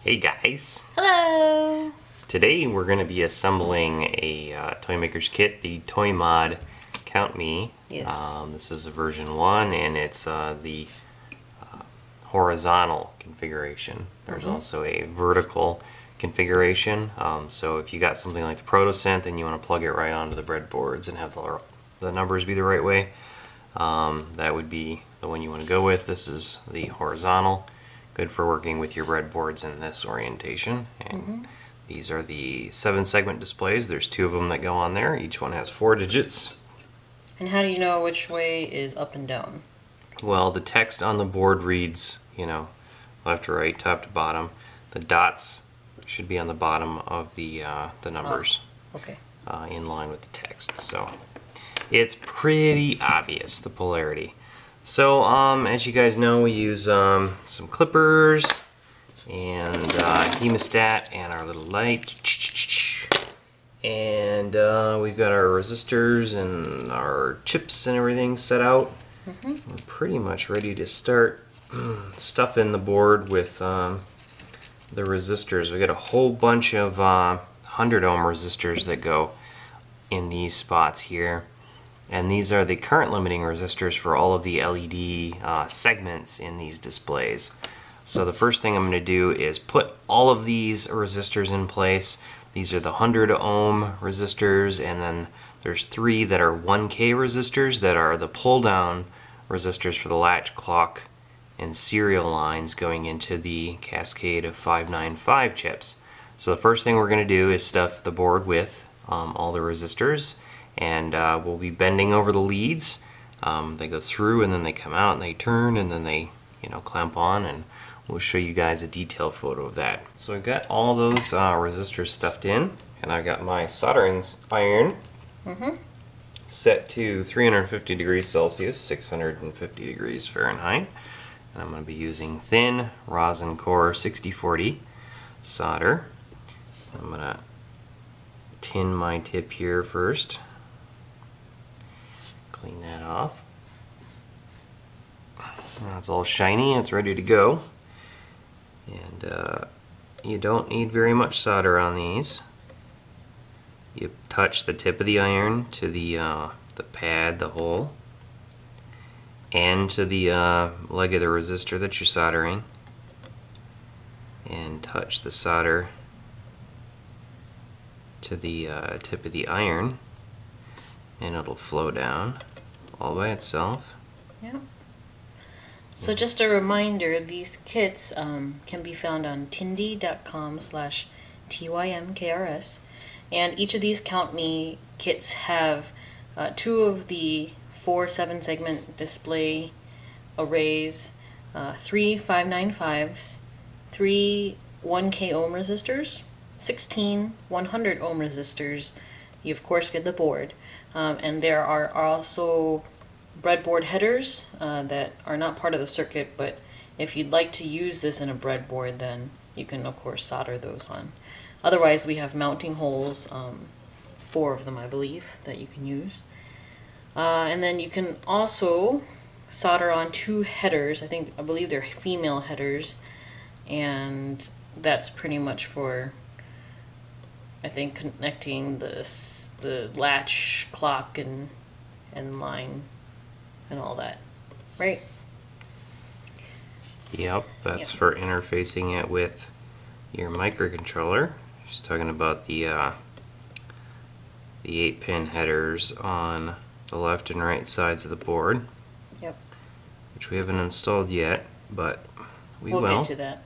Hey guys! Hello! Today we're going to be assembling a Tymkrs kit, the ToyMod Count Me. Yes. This is a version 1 and it's the horizontal configuration. There's also a vertical configuration, so if you got something like the Protosynth and you want to plug it right onto the breadboards and have the numbers be the right way, that would be the one you want to go with. This is the horizontal. Good for working with your breadboards in this orientation. And these are the 7-segment displays. There's 2 of them that go on there. Each one has 4 digits. And how do you know which way is up and down? Well, the text on the board reads, left to right, top to bottom. The dots should be on the bottom of the numbers. Oh, okay. In line with the text. So it's pretty obvious, the polarity. So, as you guys know, we use some clippers and hemostat and our little light. And we've got our resistors and our chips and everything set out. We're pretty much ready to start stuffing the board with the resistors. We got a whole bunch of 100 ohm resistors that go in these spots here. And these are the current limiting resistors for all of the LED segments in these displays. So the first thing I'm going to do is put all of these resistors in place. These are the 100 ohm resistors, and then there's 3 that are 1K resistors that are the pull down resistors for the latch, clock, and serial lines going into the cascade of 595 chips. So the first thing we're going to do is stuff the board with all the resistors. And we'll be bending over the leads. They go through and then they come out and they turn and then they clamp on, and we'll show you guys a detailed photo of that. So I've got all those resistors stuffed in, and I've got my soldering iron set to 350 degrees Celsius, 650 degrees Fahrenheit. And I'm going to be using thin rosin core 6040 solder. I'm going to tin my tip here first. Clean that off. Now it's all shiny, it's ready to go. And you don't need very much solder on these. You touch the tip of the iron to the pad, the hole, and to the leg of the resistor that you're soldering, and touch the solder to the tip of the iron, and it'll flow down all by itself. Yeah. So just a reminder, these kits can be found on tindy.com/TYMKRS, and each of these Count Me kits have 2 of the 4 7-segment display arrays, 3 595s, 3 1K ohm resistors, 16 100 ohm resistors. You of course get the board. And there are also breadboard headers that are not part of the circuit, but if you'd like to use this in a breadboard, then you can of course solder those on. Otherwise, we have mounting holes, 4 of them I believe, that you can use. And then you can also solder on 2 headers. I believe they're female headers, and that's pretty much for, I think, connecting the latch, clock, and line, and all that, right? Yep, that's for interfacing it with your microcontroller. Just talking about the 8-pin headers on the left and right sides of the board. Yep. Which we haven't installed yet, but we'll get to that.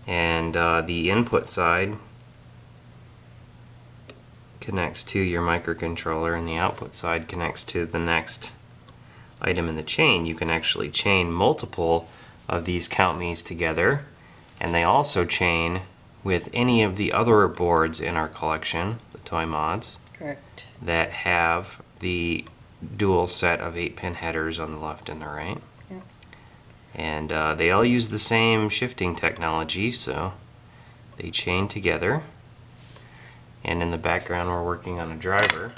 And the input side connects to your microcontroller, and the output side connects to the next item in the chain. You can actually chain multiple of these Count Me's together, and they also chain with any of the other boards in our collection, the ToyMods. Correct. That have the dual set of 8-pin headers on the left and the right. Yep. And they all use the same shifting technology, so they chain together. And in the background we're working on a driver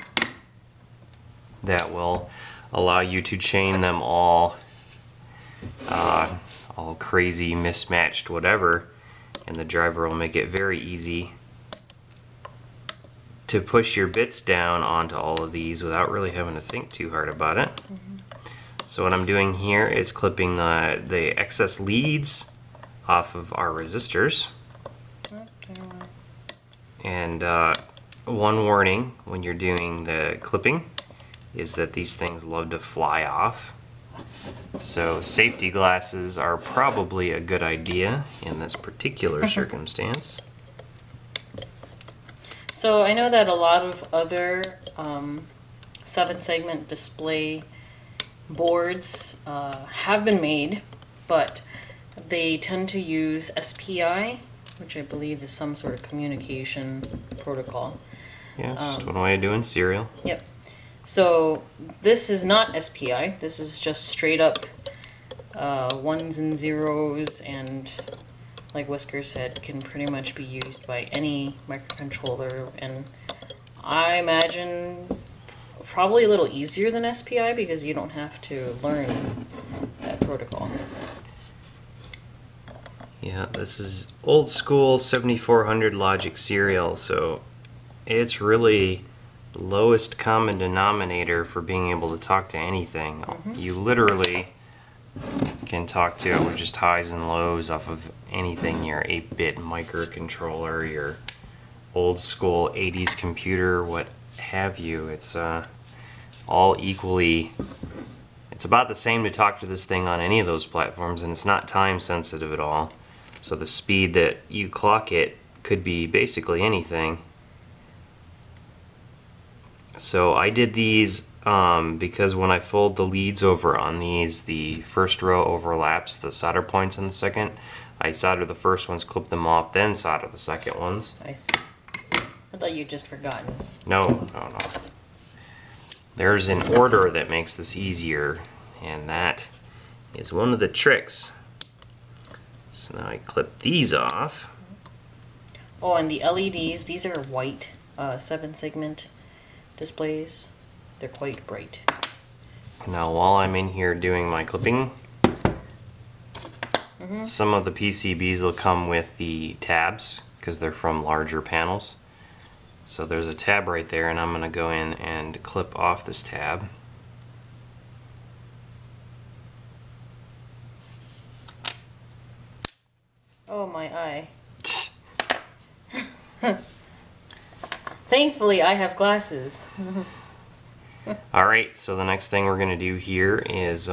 that will allow you to chain them all crazy, mismatched, whatever, and the driver will make it very easy to push your bits down onto all of these without really having to think too hard about it. So what I'm doing here is clipping the excess leads off of our resistors. And one warning when you're doing the clipping is that these things love to fly off. So safety glasses are probably a good idea in this particular circumstance. So I know that a lot of other 7-segment display boards have been made, but they tend to use SPI, which I believe is some sort of communication protocol. Yeah, it's just one way of doing serial. Yep. So this is not SPI. This is just straight up ones and zeros, and like Whisker said, can pretty much be used by any microcontroller, and I imagine probably a little easier than SPI because you don't have to learn that protocol. Yeah, this is old school 7400 logic serial, so it's really the lowest common denominator for being able to talk to anything. You literally can talk to it with just highs and lows off of anything, your 8-bit microcontroller, your old school 80s computer, what have you. It's all equally, it's about the same to talk to this thing on any of those platforms, and it's not time sensitive at all. So the speed that you clock it could be basically anything. So I did these because when I fold the leads over on these, the first row overlaps the solder points on the second. I solder the first ones, clip them off, then solder the second ones. I see. I thought you'd just forgotten. No. There's an order that makes this easier, and that is one of the tricks. So now I clip these off. Oh, and the LEDs, these are white 7-segment displays. They're quite bright. Now while I'm in here doing my clipping, some of the PCBs will come with the tabs because they're from larger panels. So there's a tab right there, and I'm going to go in and clip off this tab. Oh, my eye. Thankfully, I have glasses. Alright, so the next thing we're going to do here is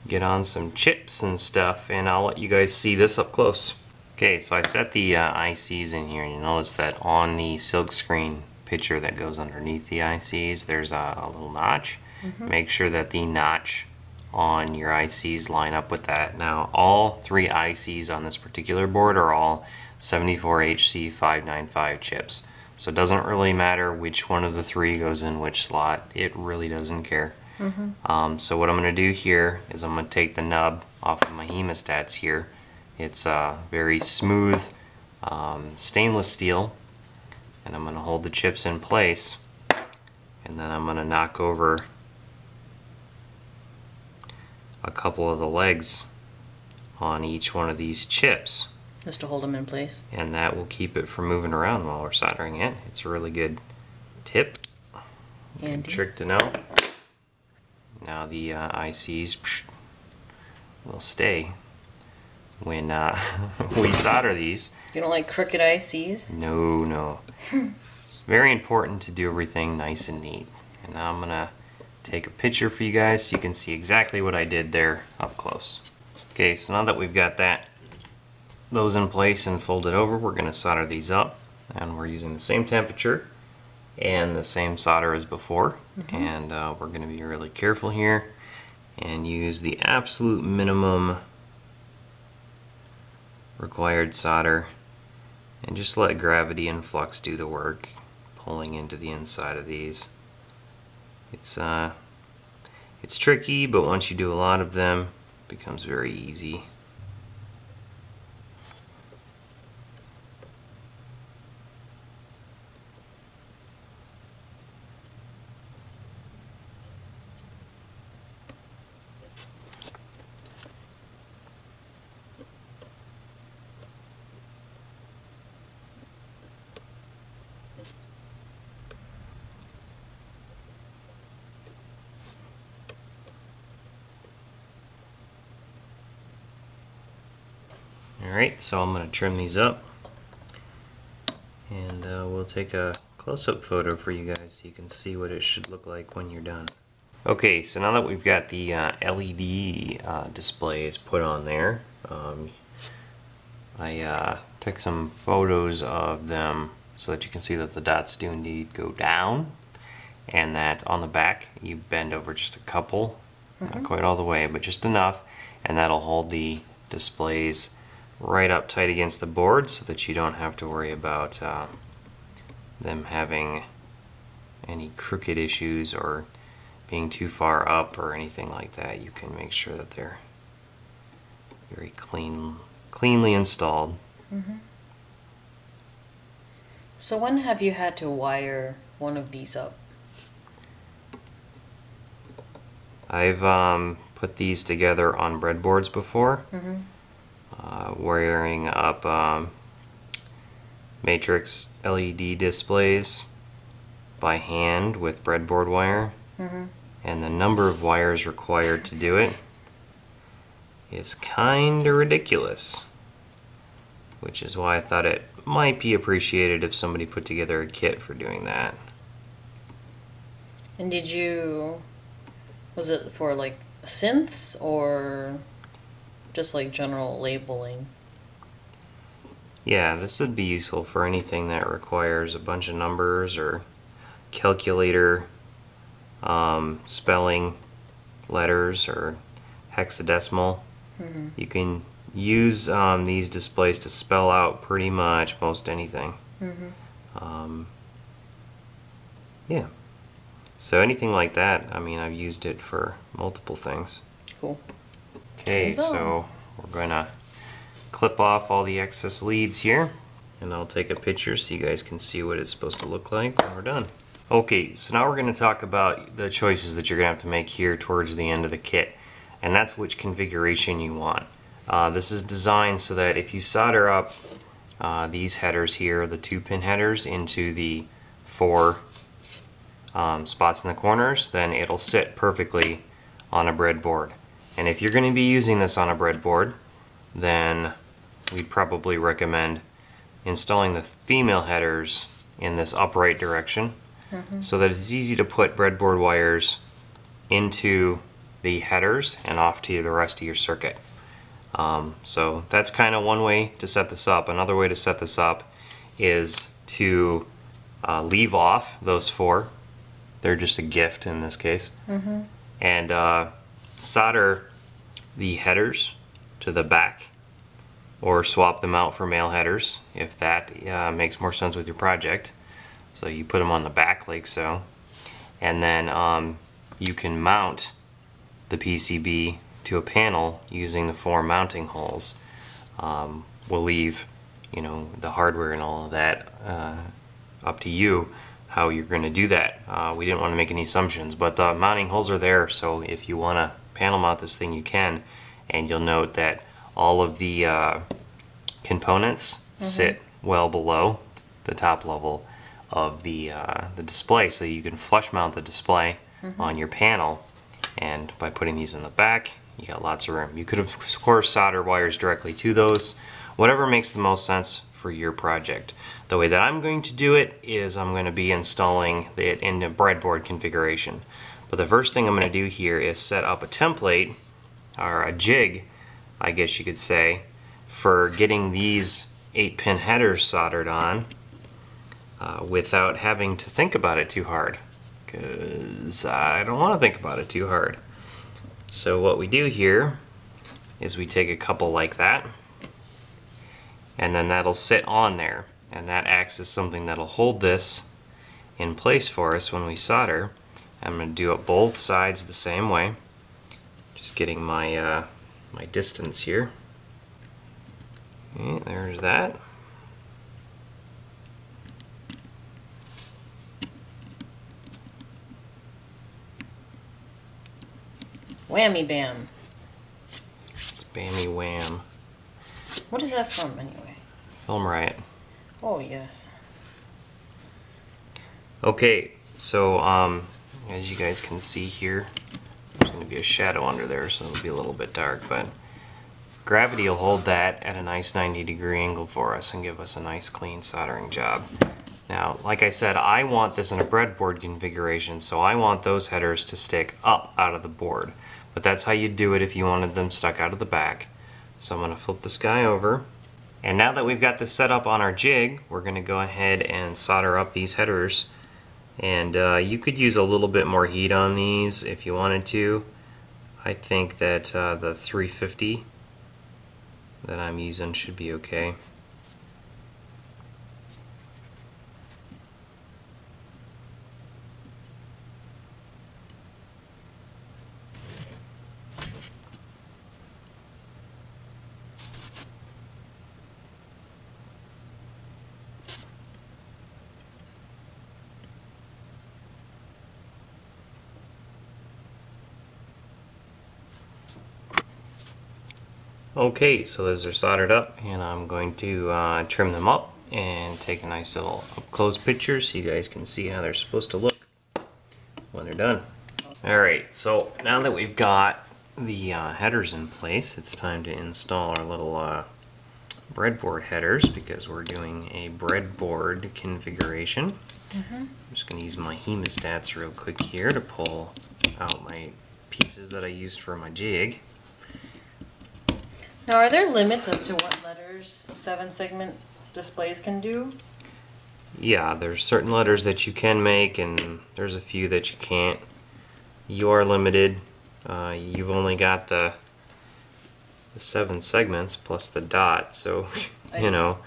get on some chips and stuff, and I'll let you guys see this up close. Okay, so I set the ICs in here, and you notice that on the silk screen picture that goes underneath the ICs, there's a little notch. Make sure that the notch on your ICs line up with that. Now, all 3 ICs on this particular board are all 74HC595 chips. So it doesn't really matter which one of the 3 goes in which slot. It really doesn't care. So what I'm going to do here is I'm going to take the nub off of my hemostats here. It's very smooth stainless steel, and I'm going to hold the chips in place, and then I'm going to knock over a couple of the legs on each one of these chips. Just to hold them in place. And that will keep it from moving around while we're soldering it. It's a really good tip and trick to know. Now the ICs will stay when we solder these. You don't like crooked ICs? No. It's very important to do everything nice and neat. And now I'm going to take a picture for you guys so you can see exactly what I did there up close. Okay, so now that we've got those in place and folded over, we're going to solder these up, and we're using the same temperature and the same solder as before. And we're going to be really careful here and use the absolute minimum required solder and just let gravity and flux do the work, pulling into the inside of these. It's tricky, but once you do a lot of them, it becomes very easy. Alright, so I'm going to trim these up, and we'll take a close-up photo for you guys so you can see what it should look like when you're done. Okay, so now that we've got the LED displays put on there, I took some photos of them so that you can see that the dots do indeed go down, and that on the back you bend over just a couple, not quite all the way, but just enough, and that'll hold the displays right up tight against the board so that you don't have to worry about them having any crooked issues or being too far up or anything like that. You can make sure that they're very cleanly installed. So when have you had to wire one of these up? I've put these together on breadboards before, wiring up matrix LED displays by hand with breadboard wire, and the number of wires required to do it is kinda ridiculous, which is why I thought it might be appreciated if somebody put together a kit for doing that. And was it for like synths or just like general labeling? Yeah, this would be useful for anything that requires a bunch of numbers or calculator spelling letters or hexadecimal. You can use these displays to spell out pretty much most anything. Yeah. So anything like that, I mean, I've used it for multiple things. Cool. Okay, so we're going to clip off all the excess leads here, and I'll take a picture so you guys can see what it's supposed to look like when we're done. Okay, so now we're going to talk about the choices that you're going to have to make here towards the end of the kit, and that's which configuration you want. This is designed so that if you solder up these headers here, the 2-pin headers, into the 4 spots in the corners, then it'll sit perfectly on a breadboard. And if you're going to be using this on a breadboard, then we'd probably recommend installing the female headers in this upright direction, so that it's easy to put breadboard wires into the headers and off to the rest of your circuit. So that's kind of one way to set this up. Another way to set this up is to leave off those 4. They're just a gift in this case. And solder the headers to the back, or swap them out for male headers if that makes more sense with your project. So you put them on the back like so, and then you can mount the PCB to a panel using the 4 mounting holes. We'll leave, you know, the hardware and all of that up to you how you're going to do that. We didn't want to make any assumptions, but the mounting holes are there, so if you want to panel mount this thing, you can. And you'll note that all of the components sit well below the top level of the display, so you can flush mount the display on your panel. And by putting these in the back, you got lots of room. You could of course solder wires directly to those, whatever makes the most sense for your project. The way that I'm going to do it is I'm going to be installing it in a breadboard configuration. But the first thing I'm going to do here is set up a template, or a jig, I guess you could say, for getting these 8-pin headers soldered on without having to think about it too hard, because I don't want to think about it too hard. So what we do here is we take a couple like that, and then that'll sit on there, and that acts as something that'll hold this in place for us when we solder. I'm going to do it both sides the same way, just getting my my distance here. Okay, there's that. Whammy bam. Spammy wham. What is that from anyway? Film Riot. Oh yes. Okay, so as you guys can see here, there's going to be a shadow under there, so it'll be a little bit dark, but gravity will hold that at a nice 90-degree angle for us and give us a nice clean soldering job. Now, like I said, I want this in a breadboard configuration, so I want those headers to stick up out of the board. But that's how you do it if you wanted them stuck out of the back. So I'm going to flip this guy over. And now that we've got this set up on our jig, we're going to go ahead and solder up these headers. And you could use a little bit more heat on these if you wanted to. I think that the 350 that I'm using should be okay. Okay, so those are soldered up, and I'm going to trim them up and take a nice little up-close picture so you guys can see how they're supposed to look when they're done. Alright, so now that we've got the headers in place, it's time to install our little breadboard headers because we're doing a breadboard configuration. I'm just going to use my hemostats real quick here to pull out my pieces that I used for my jig. Now, are there limits as to what letters 7-segment displays can do? Yeah, there's certain letters that you can make, and there's a few that you can't. You are limited. You've only got the 7 segments plus the dot, so you know,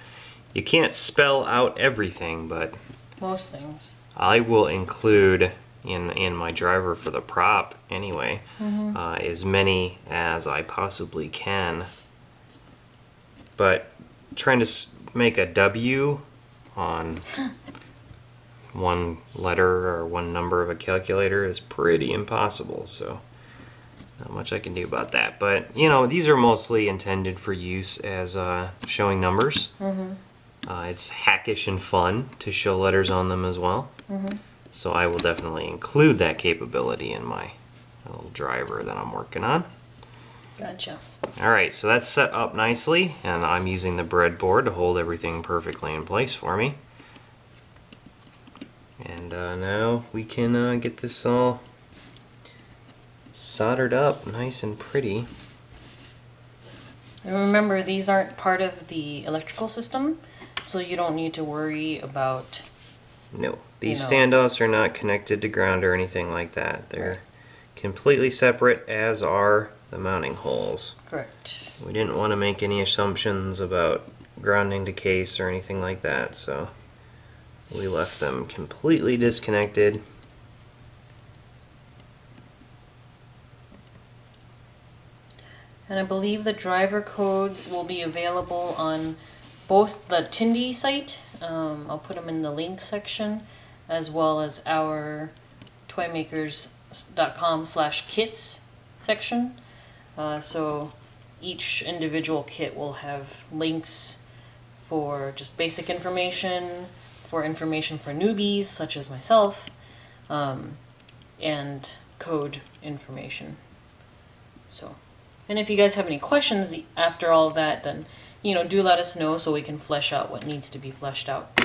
you can't spell out everything, but most things. I will include in my driver for the prop anyway, as many as I possibly can. But trying to make a W on one letter or one number of a calculator is pretty impossible, so not much I can do about that. But you know, these are mostly intended for use as showing numbers. It's hackish and fun to show letters on them as well. So I will definitely include that capability in my little driver that I'm working on. Gotcha. Alright, so that's set up nicely, and I'm using the breadboard to hold everything perfectly in place for me. And now we can get this all soldered up nice and pretty. And remember, these aren't part of the electrical system, so you don't need to worry about... No, these standoffs are not connected to ground or anything like that. They're completely separate, as are the mounting holes. Correct. We didn't want to make any assumptions about grounding to case or anything like that, so we left them completely disconnected. And I believe the driver code will be available on both the Tindy site, I'll put them in the link section, as well as our toymakers.com/kits section. So each individual kit will have links for just basic information, for information for newbies such as myself, and code information. So, and if you guys have any questions after all of that, then do let us know so we can flesh out what needs to be fleshed out.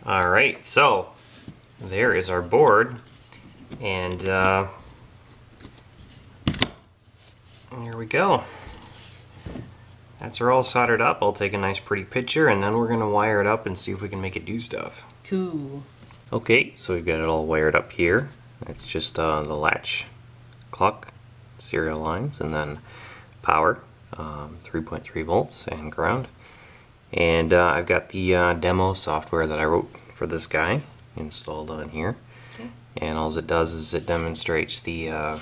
Alright, so there is our board, and here we go. That's all soldered up. I'll take a nice pretty picture, and then we're going to wire it up and see if we can make it do stuff. Cool. Okay, so we've got it all wired up here. It's just the latch clock, serial lines, and then power, 3.3 volts, and ground. And I've got the demo software that I wrote for this guy installed on here. Okay. And all it does is it demonstrates the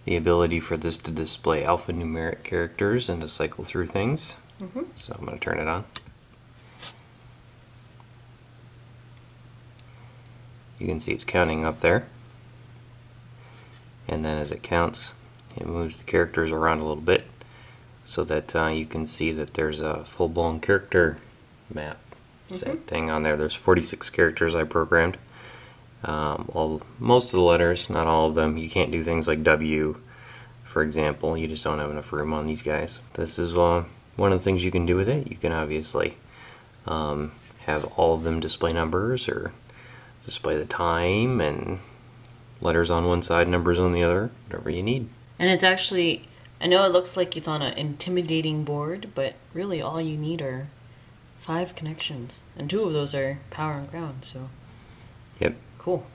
ability for this to display alphanumeric characters and to cycle through things. So I'm going to turn it on. You can see it's counting up there. And then as it counts, it moves the characters around a little bit so that you can see that there's a full-blown character map set thing on there. There's 46 characters I programmed. Well, most of the letters, not all of them. You can't do things like W, for example. You just don't have enough room on these guys. This is one of the things you can do with it. You can obviously have all of them display numbers, or display the time, and letters on one side, numbers on the other, whatever you need. And it's actually, I know it looks like it's on an intimidating board, but really all you need are 5 connections. And 2 of those are power and ground, so. Yep. Cool.